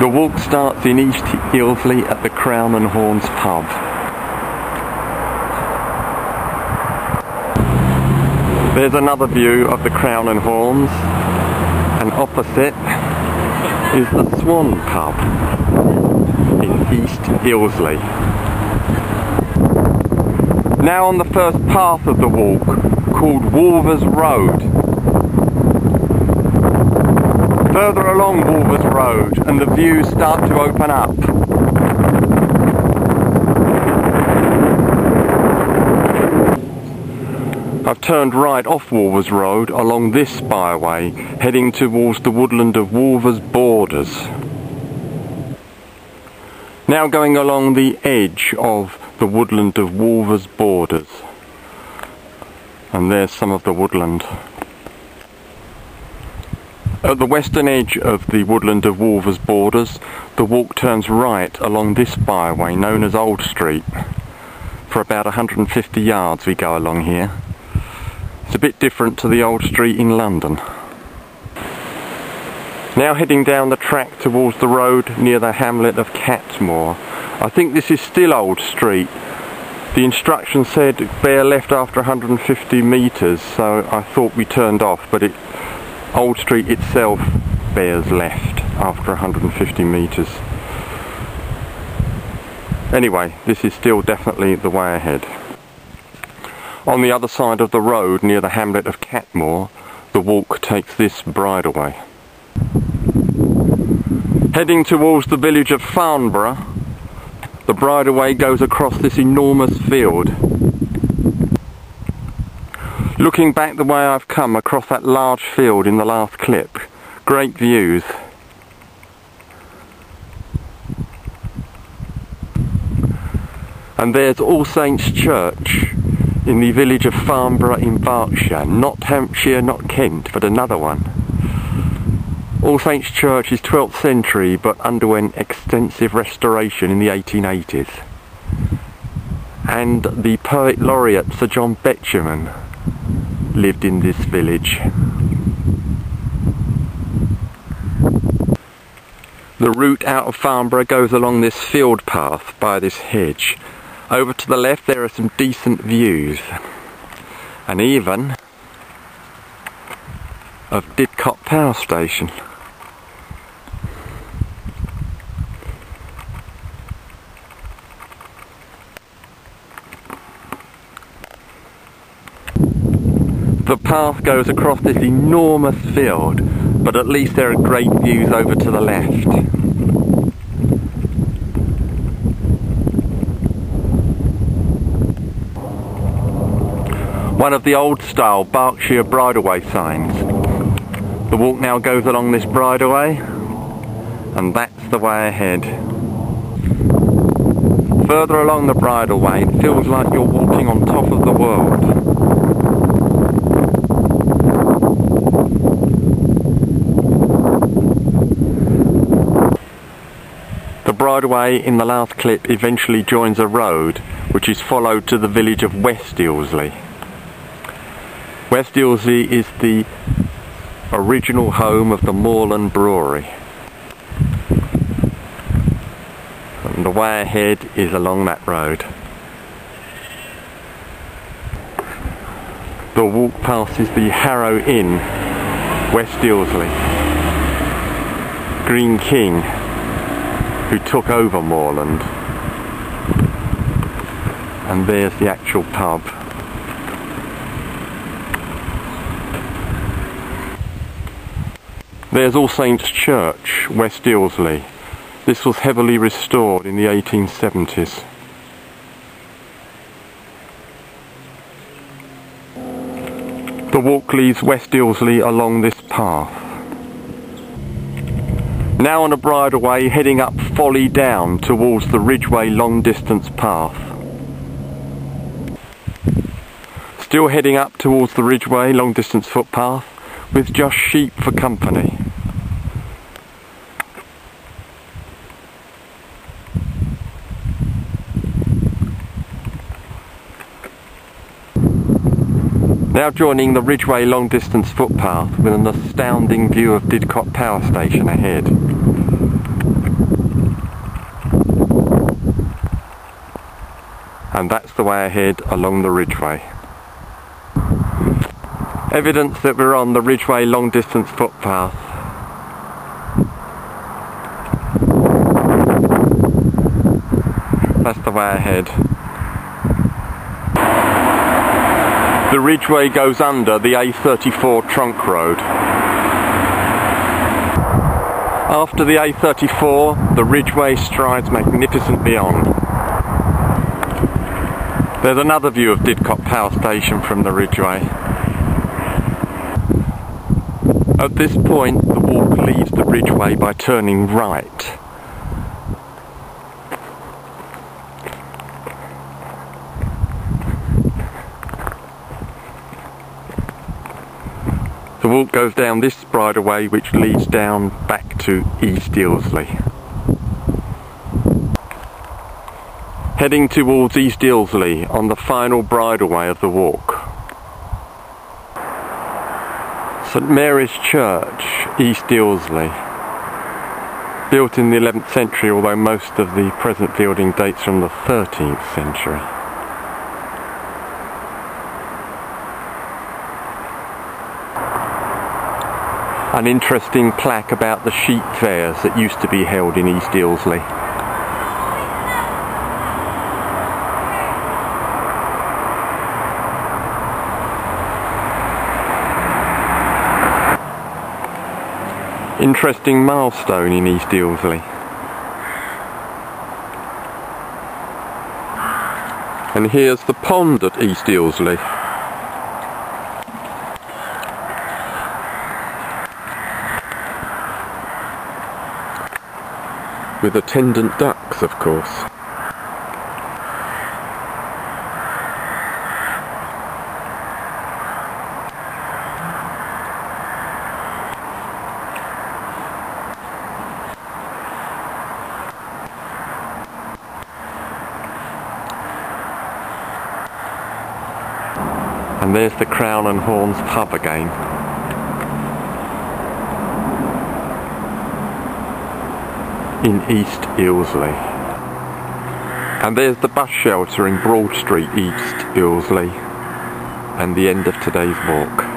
The walk starts in East Ilsley at the Crown and Horns pub. There's another view of the Crown and Horns, and opposite is the Swan pub in East Ilsley. Now on the first path of the walk, called Wolvers Road. Further along Wolvers Road and the views start to open up. I've turned right off Wolvers Road along this byway, heading towards the woodland of Wolvers Borders. Now going along the edge of the woodland of Wolvers Borders. And there's some of the woodland. At the western edge of the woodland of Wolvers Borders, the walk turns right along this byway known as Old Street. For about 150 yards we go along here. It's a bit different to the Old Street in London. Now heading down the track towards the road near the hamlet of Catmore. I think this is still Old Street. The instructions said bear left after 150 metres, so I thought we turned off, but Old Street itself bears left after 150 metres. Anyway, this is still definitely the way ahead. On the other side of the road near the hamlet of Catmore, the walk takes this bridleway. Heading towards the village of Farnborough, the bridleway goes across this enormous field. Looking back the way I've come across that large field in the last clip, great views. And there's All Saints Church in the village of Farnborough in Berkshire, not Hampshire, not Kent, but another one. All Saints Church is 12th century but underwent extensive restoration in the 1880s. And the poet laureate Sir John Betjeman lived in this village. The route out of Farnborough goes along this field path by this hedge. Over to the left there are some decent views, and even of Didcot Power Station. The path goes across this enormous field, but at least there are great views over to the left. One of the old style Berkshire bridleway signs. The walk now goes along this bridleway, and that's the way ahead. Further along the bridleway, it feels like you're walking on top of the world. The bridleway in the last clip eventually joins a road which is followed to the village of West Ilsley. West Ilsley is the original home of the Moorland Brewery. And the way ahead is along that road. The walk passes the Harrow Inn, West Ilsley. Green King, who took over Moorland. And there's the actual pub. There's All Saints Church, West Ilsley. This was heavily restored in the 1870s. The walk leaves West Ilsley along this path. Now on a bridleway heading up Folly Down towards the Ridgeway long distance path. Still heading up towards the Ridgeway long distance footpath with just sheep for company. Now joining the Ridgeway long distance footpath with an astounding view of Didcot Power Station ahead. and that's the way ahead along the Ridgeway. Evidence that we're on the Ridgeway long distance footpath. That's the way ahead. The Ridgeway goes under the A34 trunk road. After the A34, the Ridgeway strides magnificently on. There's another view of Didcot Power Station from the Ridgeway. At this point, the walk leaves the Ridgeway by turning right. The walk goes down this bridleway which leads down back to East Ilsley. Heading towards East Ilsley on the final bridleway of the walk. St Mary's Church, East Ilsley. Built in the 11th century, although most of the present building dates from the 13th century. An interesting plaque about the sheep fairs that used to be held in East Ilsley. Interesting milestone in East Ilsley. And here's the pond at East Ilsley. With attendant ducks, of course. And there's the Crown and Horns pub again. In East Ilsley. And there's the bus shelter in Broad Street, East Ilsley, and the end of today's walk.